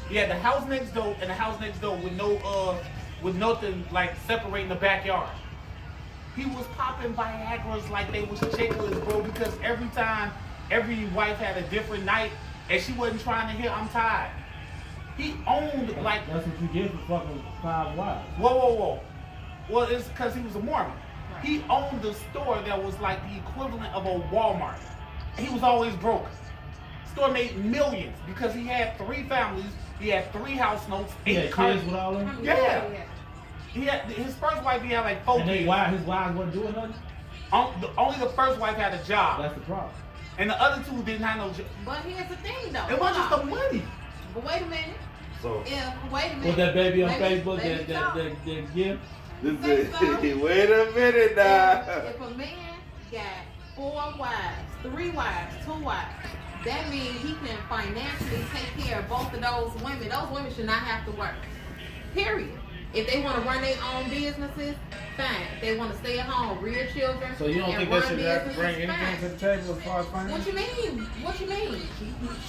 He had the house next door and the house next door with nothing like separating the backyard. He was popping Viagra's like they was chicklets, bro, because every wife had a different night and she wasn't trying to hear I'm tired. He owned like... That's what you get for fucking 5 wives. Whoa. Well, it's because he was a Mormon. He owned the store that was like the equivalent of a Walmart. He was always broke. Store made millions because he had 3 families. He had 3 house notes, 8 cars. Kids with all them? Yeah. He had his first wife. He had like 4 kids. His wives wasn't doing nothing. Only the first wife had a job. That's the problem. And the other 2 didn't have no job. But here's the thing, though. It wasn't just the money. But wait a minute. So Wait a minute. With that baby on Facebook, that gift. Wait a minute now. If a man got 4 wives, 3 wives, 2 wives, that means he can financially take care of both of those women. Those women should not have to work. Period. If they want to run their own businesses, fine. If they want to stay at home, rear children, So you don't think they should have to bring anything fine. to the table as far as finance? What you mean? What you mean?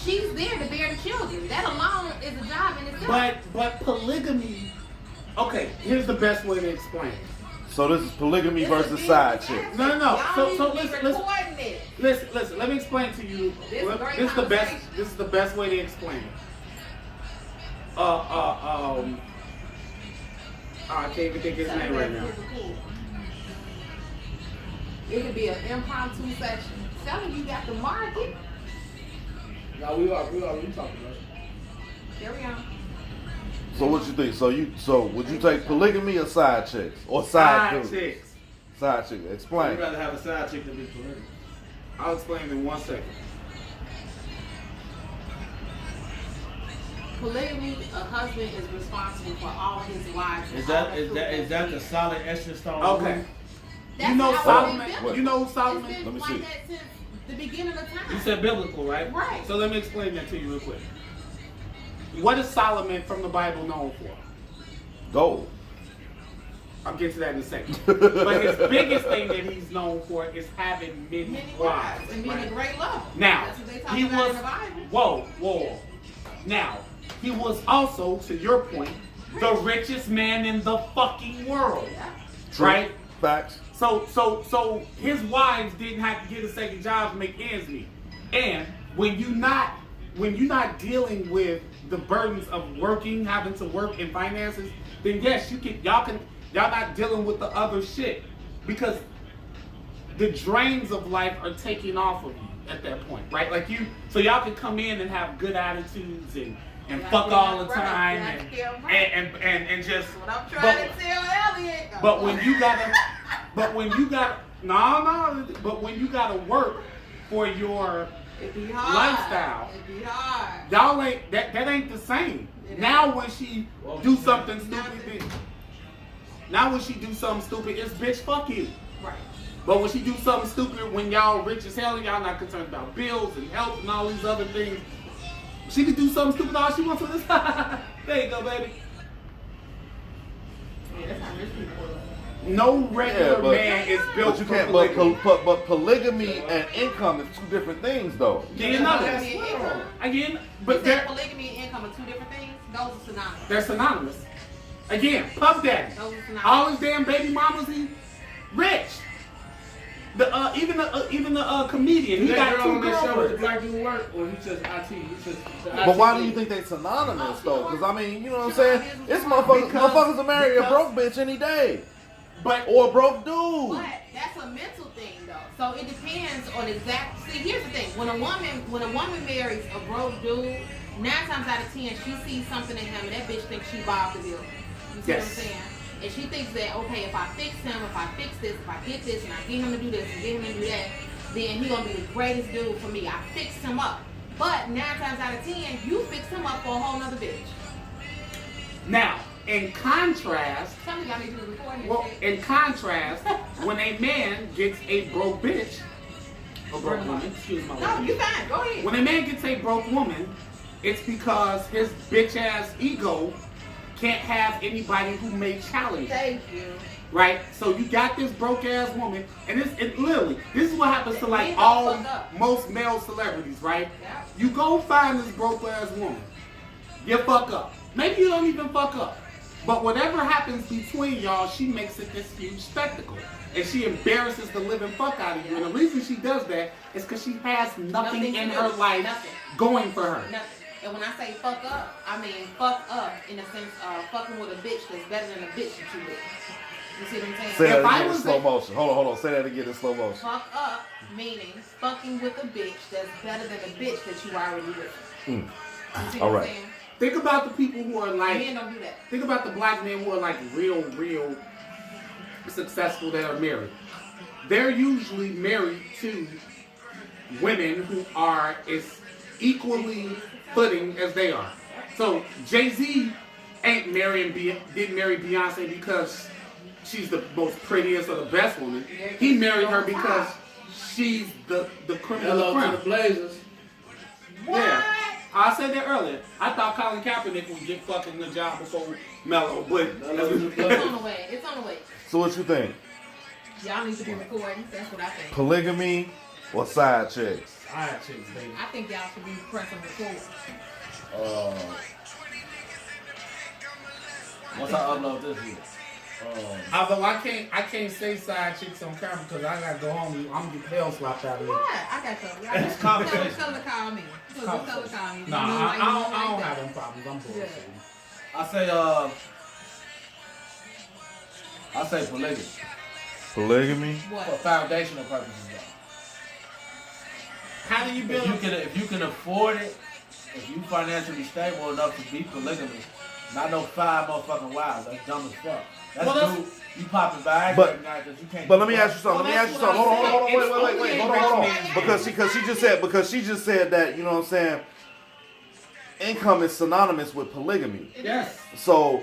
She's there to bear the children. That alone is a job in itself. But polygamy. Okay, here's the best way to explain it. So this is polygamy versus side chicks. No. So listen. Listen. Let me explain to you. This is great This is the best. conversation. This is the best way to explain it. I can't even think his name right now. It could be an impromptu session. Selling you got the market. No, we talking about it. Carry on. So what you think? So would you take polygamy or side chicks or side dudes? chicks. Side chicks. Explain. I'd rather have a side chick than be polygamy. I'll explain in 1 second. Polygamy, a husband is responsible for all his wives. Is that the solid extra stone? Okay. That's You know how Solomon. it's been. You know It's Solomon. been Let me like see. that since the beginning of time. You said biblical, right? Right. So let me explain that to you real quick. What is Solomon from the Bible known for? Gold. I'll get to that in a second. But his biggest thing that he's known for is having many wives. and being a great lover. Now, That's what they talk he about was, in the Bible. whoa. Now, he was also, to your point, the richest man in the fucking world. Yeah. True. Right? Facts. So his wives didn't have to get a second job to make ends meet. And when you're not dealing with the burdens of working, having to work in finances, then yes, y'all not dealing with the other shit. Because the drains of life are taking off of you at that point, right? Like so y'all can come in and have good attitudes and fuck all the time and just What I'm trying to tell Elliot. but when you gotta work for your It be hard. lifestyle, It be hard. y'all ain't that ain't the same. Now when she do something stupid, it's bitch fuck you. Right. But when she do something stupid, when y'all rich as hell and y'all not concerned about bills and health and all these other things, she can do something stupid all she wants with this. There you go, baby. Yeah, that's how rich people are. No regular man is built But you for can't. polygamy. But polygamy and income is 2 different things, though. Get another. Polygamy and income? Again, But but they're polygamy and income are 2 different things. Those are synonymous. they're synonymous. Again, Puff Daddy. Those are synonymous. All his damn baby mamas, he rich. Even the comedian, he got 2 girlfriends. black dude work, or he just IT? But why do you think they synonymous, though? Because I mean, you know what I'm saying? It's motherfuckers will marry a broke bitch any day, or a broke dude. But that's a mental thing, though. So it depends on exact. See, here's the thing: when a woman marries a broke dude, 9 times out of 10, she sees something in him, and that bitch thinks she Bob the Builder. You see what I'm saying? And she thinks that, okay, if I fix him, if I fix this, if I get this, and I get him to do this and get him to do that, then he gonna be the greatest dude for me. I fixed him up. But 9 times out of 10, you fixed him up for a whole nother bitch. Now, in contrast, Some of y'all need to do recording this well, shit. in contrast, when a man gets a broke bitch, a broke woman, excuse my No, language. you fine. Go ahead. When a man gets a broke woman, it's because his bitch ass ego can't have anybody who may challenge it. Thank you. Right? So you got this broke ass woman, and it literally, this is what happens to like Men don't all fuck up. most male celebrities, right? Yeah. You go find this broke ass woman. you fuck up. Maybe you don't even fuck up. But whatever happens between y'all, she makes it this huge spectacle. And she embarrasses the living fuck out of you. And the reason she does that is because she has nothing in her life going for her. Nothing. And when I say fuck up, I mean fuck up in the sense of fucking with a bitch that's better than a bitch that you with. You see what I'm saying? Say that If I again in was slow a- motion. Hold on. Say that again in slow motion. Fuck up meaning fucking with a bitch that's better than a bitch that you already with. You see All what right. I'm saying? Think about the people who are like, Men don't do that. think about the black men who are like real successful that are married. They're usually married to women who are as equally footing as they are. So Jay-Z didn't marry Beyonce because she's the most prettiest or the best woman. He married her because she's the criminal Hello to crime. the Blazers. Yeah. I said that earlier. I thought Colin Kaepernick would get fucking the job before Melo, but It's on the way. It's on the way. So what you think? Y'all need to be recording. That's what I think. Polygamy or side chicks? Side chicks, baby. I think y'all should be pressing record. Once I upload this video. Although I can't say side chicks on camera because I gotta go home. I'm gonna get hell slapped out of here. What? I got you. It's conversation. Tell her to call me. Tell her to call me. Nah, I don't have them problems. I'm bullshitting. I say polygamy Polygamy? for What? foundational purposes. How do you build? If you can afford it, if you financially stable enough to be polygamous, not no 5 motherfucking wives. That's dumb as fuck. That's Well, dude. You popping Viagra But- every night because you can't. But let me ask you something. Well, Let me ask you that's something. what Hold I'm on. saying. Wait. It's Hold on. only Because she just said that, you know what I'm saying, income is synonymous with polygamy. Yes. So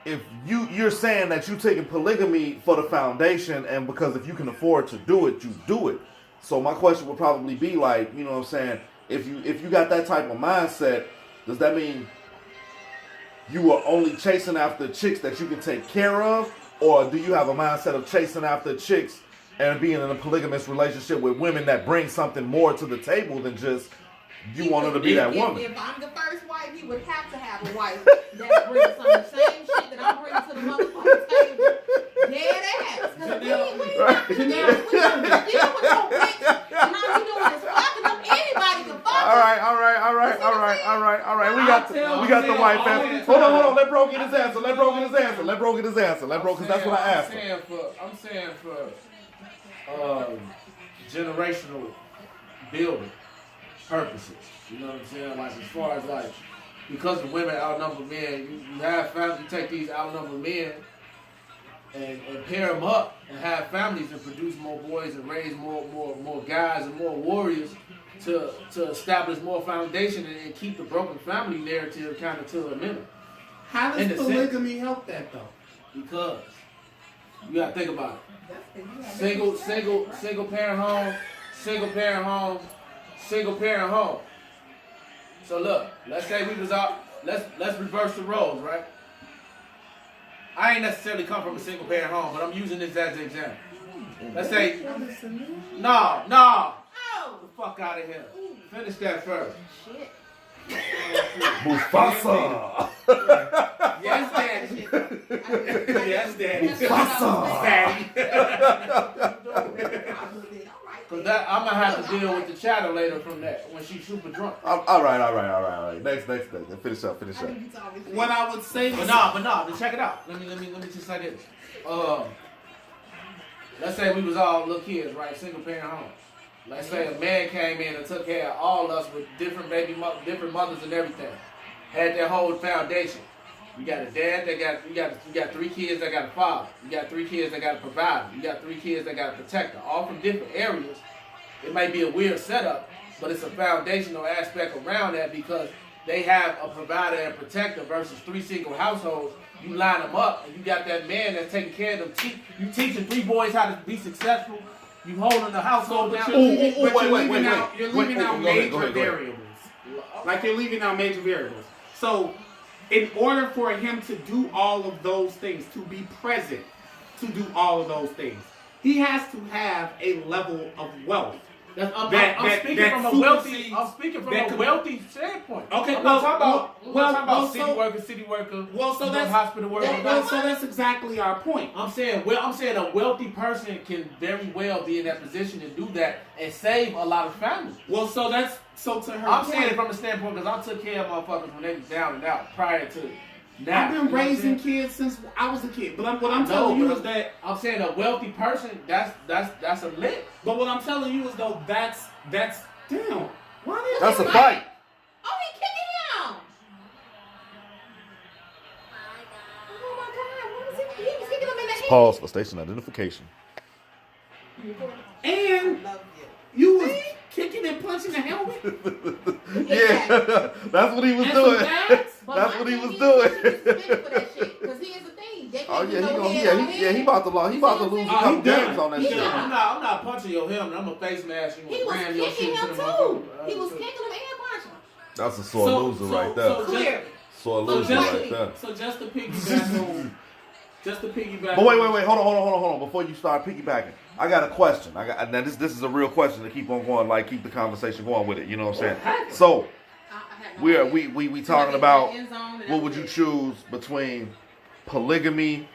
if you're saying that you taking polygamy for the foundation, and because if you can afford to do it, you do it. So my question would probably be like, you know what I'm saying, if you got that type of mindset, does that mean you are only chasing after chicks that you can take care of, or do you have a mindset of chasing after chicks and being in a polygamous relationship with women that bring something more to the table than just you want her to be that woman? If I'm the first wife, he would have to have a wife that brings some of the same shit that I'm bringing to the motherfucking table. Dead ass. Because we not dealing with no bitch. And all we doing is fucking up. Anybody can fuck All right. We got the white family. Hold on. Let bro get his answer. Let bro, because that's what I asked him. I'm saying for generational building purposes. You know what I'm saying? Like as far as like, because the women outnumber men, you have families, you take these outnumbered men and pair them up and have families and produce more boys and raise more guys and more warriors to establish more foundation and keep the broken family narrative kind of to a minimum. How In does the polygamy help that though? Because you gotta think about it. Single parent home. So look, let's say we was out. Let's reverse the roles, right? I ain't necessarily come from a single parent home, but I'm using this as an example. Let's say, no, Oh, the fuck out of here. Finish that first. shit. Mufasa. Yes, daddy. Yes, daddy. Cause that I'm gonna have to deal with the chatter later from that when she's super drunk. All right. Next. Finish up. What I would say But is, no, then check it out. Let me just say this. Let's say we was all little kids, right? Single parent home. Let's say a man came in and took care of all us with different different mothers and everything. Had their whole foundation. You got a dad that you got 3 kids that got a father. You got 3 kids that got a provider. You got 3 kids that got a protector. All from different areas. It might be a weird setup, but it's a foundational aspect around that because they have a provider and protector versus 3 single households. You line them up and you got that man that's taking care of them. You teaching 3 boys how to be successful. You holding the household down. You're leaving out major Go ahead. variables. Like you're leaving out major variables. So, in order for him to do all of those things, to be present, to do all of those things, he has to have a level of wealth I'm speaking from a wealthy standpoint. Okay, I'm not talking about city worker. Well, so that's hospital worker. so that's exactly our point. I'm saying a wealthy person can very well be in that position to do that and save a lot of families. Well, so to her. I'm saying it from a standpoint because I took care of motherfuckers when they was down and out prior to. Now, I've been raising kids since I was a kid, but what I'm telling you is that I'm saying a wealthy person that's a lick. But what I'm telling you is though that's damn. Why That's a fight. Oh, he kicking him! Oh my God! What was he? He was kicking him in the head. Pause for station identification. And you was kicking and punching the helmet. Yeah, that's what he was doing. That's what he was doing. Because here's the thing. Oh yeah, he about to lose a couple games on that shit. I'm not punching your helmet. I'm a face mask. He was kicking him too. He was kicking him and punching him. That's a sore loser right there. Sore loser right there. So just to piggyback on. But wait, hold on. Before you start piggybacking, I got a question. Now this is a real question to keep on going, like keep the conversation going with it. You know what I'm saying? So we talking about what would you choose between polygamy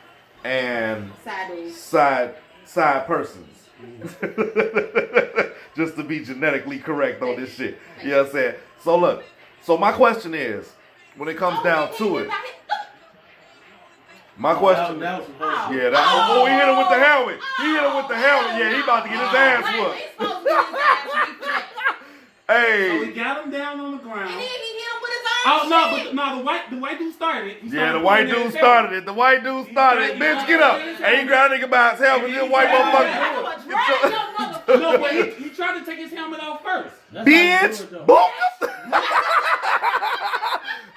and side persons? Just to be genetically correct on this shit. You know what I'm saying? So look. So my question is, when it comes down to it. My question. That was he hit him with the helmet. Yeah, he about to get his ass whooped. Hey. So he got him down on the ground. And then he hit him with his Oh no, the white dude started it. The white dude started it. Bitch, get up. And he grabbed a nigga by his helmet. This white motherfucker. No, but he tried to take his helmet off first. Bitch, boom.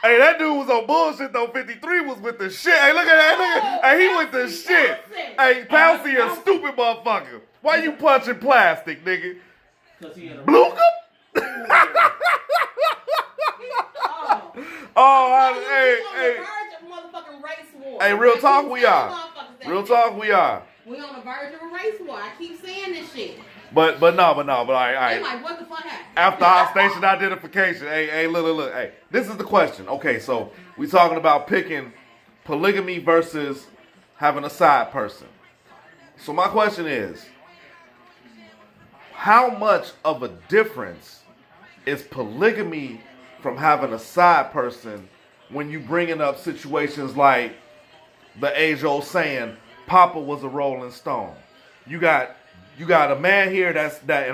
Hey, that dude was on bullshit though. 53 was with the shit. Hey, look at that nigga. Hey, he with the shit. Hey, Pouncey a stupid motherfucker. Why you punching plastic, nigga? Blue cup? Hey, real talk we are. We on the verge of a race war. I keep saying this shit. But all right. They like, what the fuck happened? After our station identification, hey, look. Hey, this is the question. Okay, so we talking about picking polygamy versus having a side person. So my question is, how much of a difference is polygamy from having a side person when you bringing up situations like the age-old saying, Papa was a Rolling Stone? You got a man here and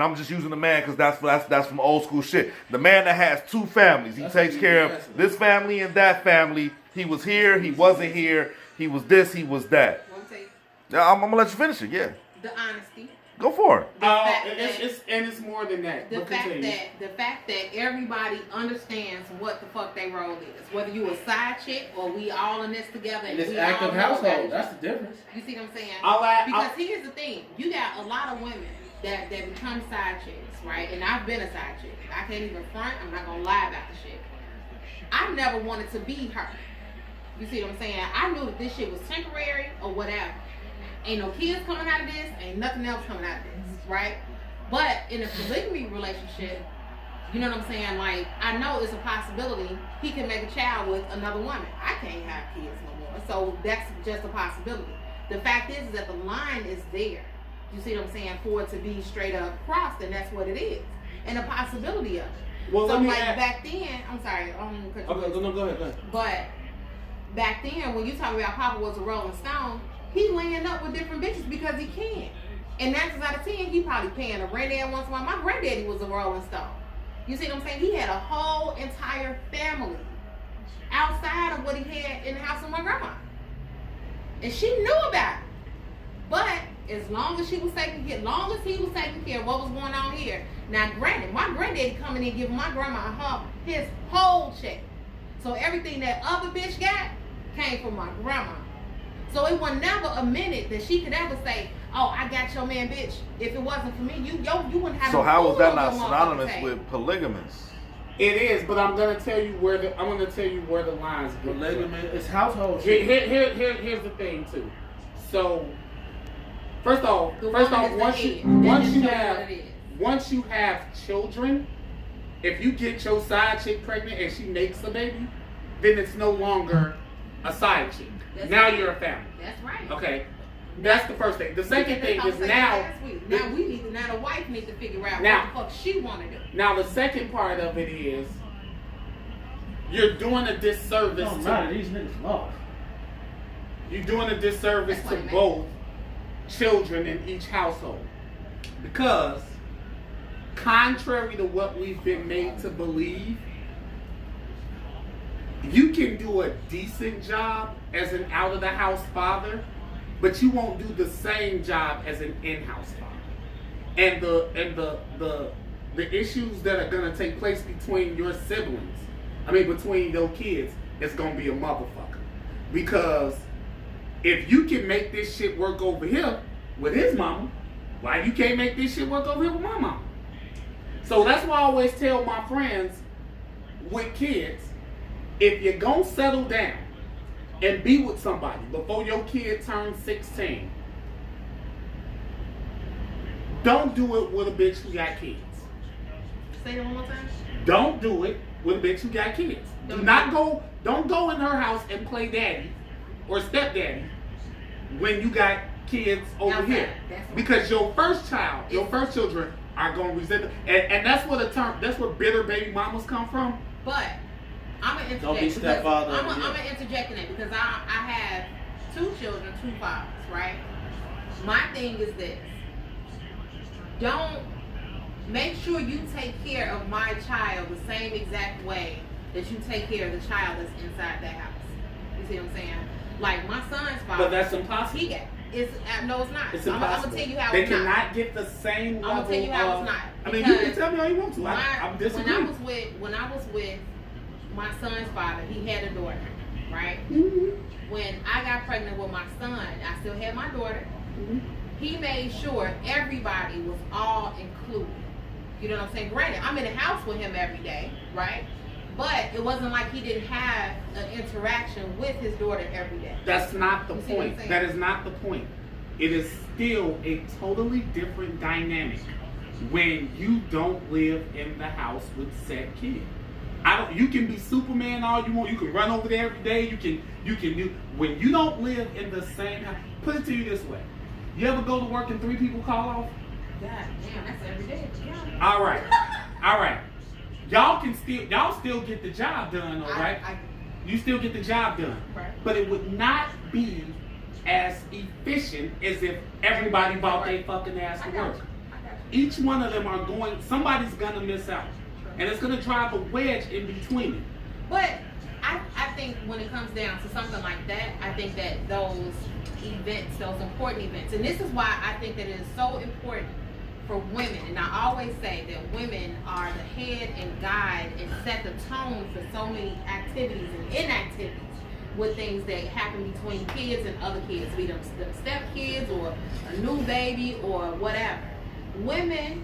I'm just using the man because that's from old school shit. The man that has two families. He takes care of this family and that family. He was here, he wasn't here. He was this, he was that. I'm gonna let you finish it. Yeah. The honesty. Go for it. It's more than that. The fact that everybody understands what the fuck they role is. Whether you a side chick or we all in this together. In this active household, that's the difference. You see what I'm saying? Because here's the thing. You got a lot of women that become side chicks, right? And I've been a side chick. I can't even front. I'm not gonna lie about the shit. I never wanted to be her. You see what I'm saying? I knew that this shit was temporary or whatever. Ain't no kids coming out of this. Ain't nothing else coming out of this, right? But in a polygamy relationship, you know what I'm saying? Like, I know it's a possibility he can make a child with another woman. I can't have kids no more. So that's just a possibility. The fact is that the line is there. You see what I'm saying? For it to be straight up crossed, and that's what it is. And a possibility of it. Well, so like back then, I'm sorry, I don't even cut you. Okay, go ahead. But back then, when you talk about Papa was a Rolling Stone, he laying up with different bitches because he can. And 9 times out of 10, he probably paying a granddad once in a while. My granddaddy was a Rolling Stone. You see what I'm saying? He had a whole entire family outside of what he had in the house of my grandma. And she knew about it. But as long as he was taking care of what was going on here. Now granted, my granddaddy coming in giving my grandma his whole check. So everything that other bitch got came from my grandma. So it was never a minute that she could ever say, "Oh, I got your man, bitch." If it wasn't for me, you wouldn't have. So how is that not synonymous with polygamous? It is, but I'm gonna tell you where the lines go. Polygamy is household. Here's the thing too. So first off, once you have once you have children, if you get your side chick pregnant and she makes a baby, then it's no longer a side chick. That's now right. you're a family. That's right. Okay. That's the first thing. The second thing is now. Now we need to. Now the wife needs to figure out Now- what the fuck she want to do. Now the second part of it is you're doing a disservice Don't to matter, these niggas lost. you're doing a disservice That's to what it both children in each household. Because contrary to what we've been made to believe, you can do a decent job as an out of the house father, but you won't do the same job as an in-house father. And the issues that are gonna take place between your siblings, between your kids, it's gonna be a motherfucker. Because if you can make this shit work over here with his mama, why you can't make this shit work over here with my mama? So that's why I always tell my friends with kids, if you're gonna settle down and be with somebody before your kid turns 16, don't do it with a bitch who got kids. Say that one more time. Don't do it with a bitch who got kids. Don't go in her house and play daddy or stepdaddy when you got kids over Now here. that's right. Because your first child, your first children are gonna resent it. And that's where bitter baby mamas come from. But I'm gonna interject. Don't be because stepfather, I'm yeah. gonna interject in it because I have 2 children, 2 fathers, right? My thing is this: don't make sure you take care of my child the same exact way that you take care of the child that's inside that house. You see what I'm saying? Like my son's father. But that's impossible. He got. No, it's not. It's I'm impossible. gonna tell you how they it's not. cannot get the same level. I'm gonna tell you how of, it's not. You Because can tell me all you want to. I'm disagreeing. When I was with my son's father, he had a daughter, right? Mm-hmm. When I got pregnant with my son, I still had my daughter. Mm-hmm. He made sure everybody was all included. You know what I'm saying? Granted, I'm in the house with him every day, right? But it wasn't like he didn't have an interaction with his daughter every day. That's not the You see what I'm point. saying? That is not the point. It is still a totally different dynamic when you don't live in the house with said kid. You can be Superman all you want. You can run over there every day. You can do when you don't live in the same house. Put it to you this way: you ever go to work and 3 people call off? God damn, that's every day. Yeah. All right. Y'all still get the job done, all right? You still get the job done, Right. but it would not be as efficient as if everybody bought their fucking ass to I got work. you. I got you. Each one of them are going. Somebody's gonna miss out, and it's gonna drive a wedge in between it. But I think when it comes down to something like that, I think that those events, those important events, and this is why I think that it is so important for women, and I always say that women are the head and guide and set the tone for so many activities and inactivities with things that happen between kids and other kids, be them step kids or a new baby or whatever. Women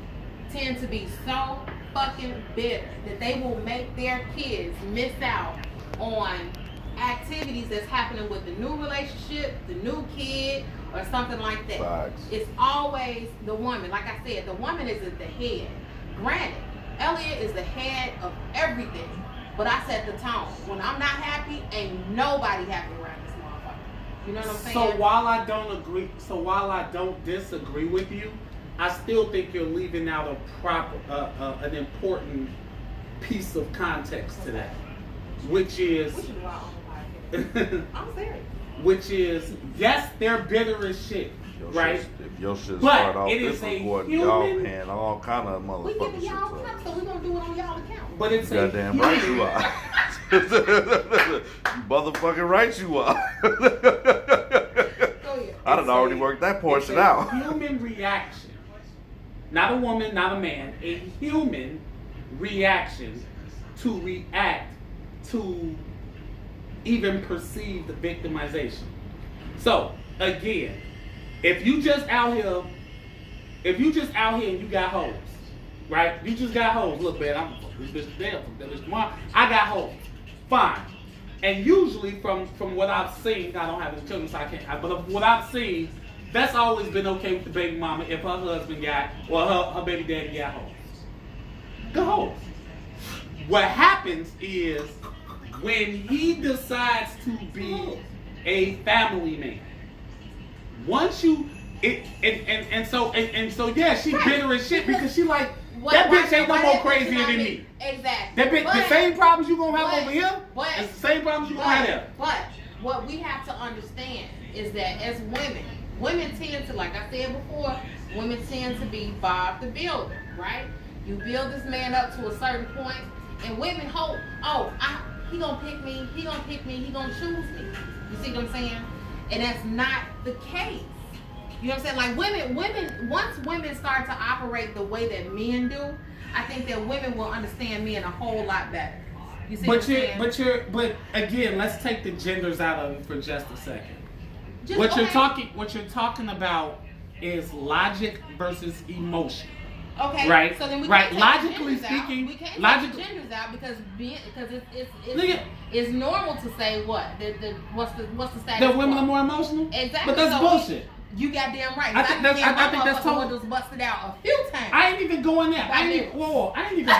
tend to be so fucking bitter that they will make their kids miss out on activities that's happening with the new relationship, the new kid, or something like that. Facts. It's always the woman. Like I said, the woman is at the head. Granted, Elliot is the head of everything, but I set the tone. When I'm not happy, ain't nobody happy around this motherfucker. You know what I'm saying? So while I don't disagree with you, I still think you're leaving out an important piece of context to that, which is. We should go out on the podcast. I'm serious. Which is, yes, they're bitter as shit, right? If your shit But start off it this is a recording, y'all human- paying all kind of We motherfucking giving shit y'all to cups, so we gonna do it on y'all account. But it's Goddamn a right human. you are. You motherfucking right you are. Go ahead. I done It's already a- worked that It's portion a out. human reaction. Not a woman, not a man. A human reaction to react to even perceive the victimization. So, again, if you just out here and you got hoes, right? You just got hoes. Look, man, I'm this bitch today, I'm this bitch tomorrow. I got hoes. Fine. And usually from what I've seen, I don't have any children, so I can't. But what I've seen, that's always been okay with the baby mama if her husband got, or her baby daddy got hoes. Good hoes. What happens is when he decides to be a family man, once you, so yeah, she bitter as shit because she like, that bitch ain't no more crazier than me. Exactly. That bitch, the same problems you gonna have over here, it's the same problems you gonna have there. But what we have to understand is that as women tend to, like I said before, women tend to be Bob the Builder, right? You build this man up to a certain point, and women hope, he gonna pick me, he gonna choose me. You see what I'm saying? And that's not the case. You know what I'm saying? Like women, once women start to operate the way that men do, I think that women will understand men a whole lot better. You see what I'm saying? But again, let's take the genders out of it for just a second. What you're talking about is logic versus emotion. Okay, right. So then we right. Can't Logically speaking, we can't take the genders out because it's normal to say what what's the status? That women are more emotional. Exactly. But that's bullshit. You goddamn right. I think that's total. Was busted out a few times. I ain't even going there. I ain't even.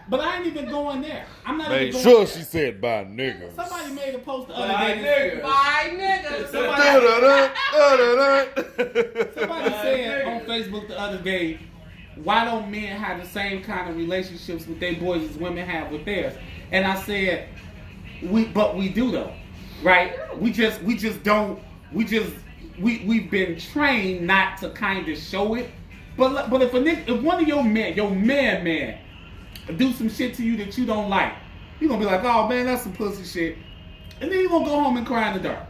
But I ain't even going there. I'm not even going sure there. She said by niggas. Somebody made a post the other day. By niggas. Somebody said on Facebook the other day, why don't men have the same kind of relationships with their boys as women have with theirs? And I said, we do though, right? We've been trained not to kind of show it. But if one of your man do some shit to you that you don't like, you're gonna be like, oh man, that's some pussy shit. And then you're gonna go home and cry in the dark.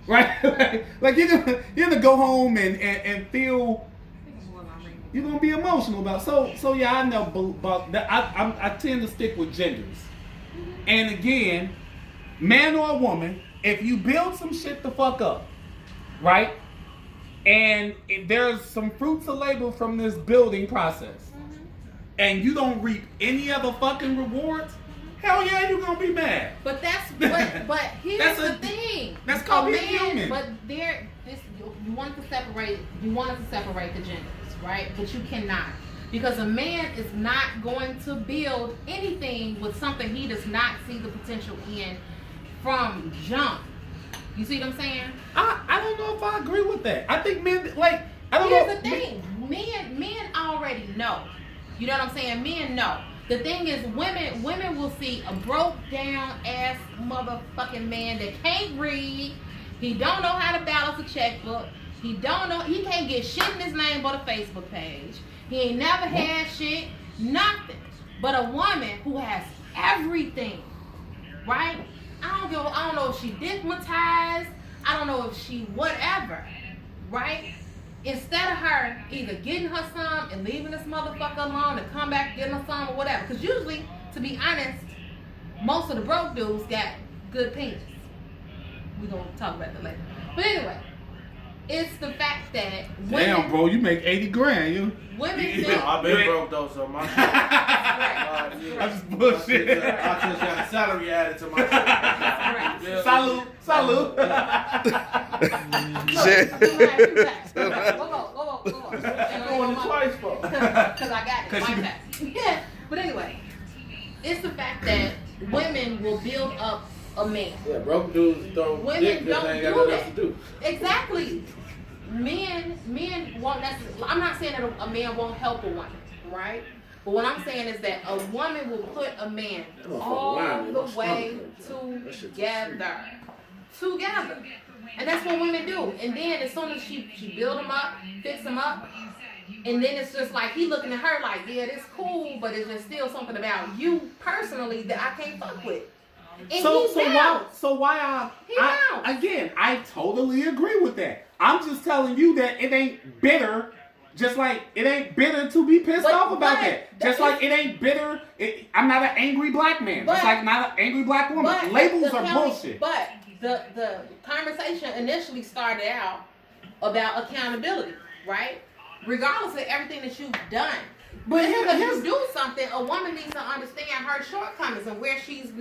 Right? Like you're gonna go home and feel you're gonna be emotional about it. So yeah, I know about that. I tend to stick with genders. And again, man or woman, if you build some shit the fuck up, right? And if there's some fruits of labor from this building process, and you don't reap any other fucking rewards, hell yeah, you're gonna be mad. But here's the thing. That's called being human. But you want to separate the genders, right? But you cannot. Because a man is not going to build anything with something he does not see the potential in from jump. You see what I'm saying? I don't know if I agree with that. I think men, like, I don't know. Here's the thing. Men already know. You know what I'm saying? Men know. The thing is, women will see a broke down ass motherfucking man that can't read. He don't know how to balance a checkbook. He can't get shit in his name but a Facebook page. He ain't never had shit, nothing. But a woman who has everything, right? I don't know if she digmatized. I don't know if she whatever, right? Instead of her either getting her some and leaving this motherfucker alone and come back getting her some or whatever. Because usually, to be honest, most of the broke dudes got good penis. We're going to talk about that later. But anyway, it's the fact that women... Damn, bro, you make 80 grand. You. Women I've been broke though, so my shit. I'm just bullshit. I just got a salary added to my shit. Salute. Shit. Go on. Going twice for. Because I got it. My tax. Yeah. But anyway, it's the fact that women will build up a man. Yeah, broke dudes don't. Women don't they ain't do got nothing that. else to do. Exactly. Men won't necessarily. I'm not saying that a man won't help a woman, right? But what I'm saying is that a woman will put a man all the way together. And that's what women do. And then as soon as she build him up, fix him up, and then it's just like he looking at her like, yeah, this cool, but it's just still something about you personally that I can't fuck with. And I totally agree with that. I'm just telling you that it ain't bitter. Just like it ain't bitter to be pissed off about that. Just like it ain't bitter. I'm not an angry black man. Just like not an angry black woman. Labels are bullshit. But the conversation initially started out about accountability, right? Regardless of everything that you've done, But Because here's you do something, a woman needs to understand her shortcomings and where she's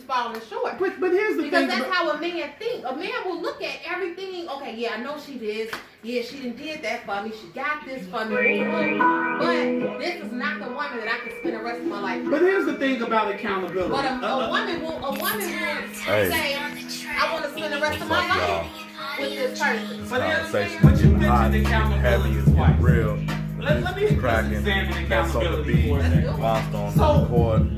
falling short. but here's the Because thing. that's how a man think. A man will look at everything. Okay, yeah, I know she did. Yeah, she did that for me. She got this for me. But this is not the woman that I can spend the rest of my life with. But here's the thing about accountability. But a woman will say, I want to spend the rest of my life with this person. But here's the thing. Conversation But you hot, mentioned accountability heavy, it's twice. getting real. Let me Cracking. examine That's on the accountability beat. for a second. Monster on So- the record.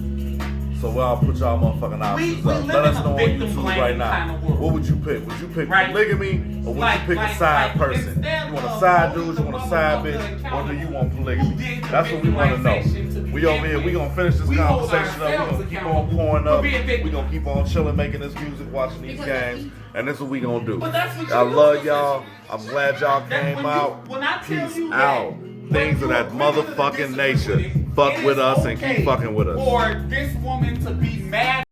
So I'll put y'all motherfucking options we up. live Let us in a know on victim YouTube blaming right now. kind of world. What would you pick? Would you pick Right. polygamy or would Like- you pick like- a side like, person? instead You want a of side holding dude, the you want a side motherfucker bitch, or do accountable you want who polygamy? did the That's what we want to know. victimization to We begin over here, we with. gonna finish this We hold conversation up. We ourselves gonna keep on accountable pouring for up. being victims. We gonna keep on chilling, making this music, watching these Because games, and this is what we gonna do. But that's what I you do, love y'all. I'm glad y'all That came when you- out. when I tell Peace you that, out. Things of when that you agree to motherfucking disagree nature. with it, Fuck it with is us and okay keep fucking with us. For this woman to be mad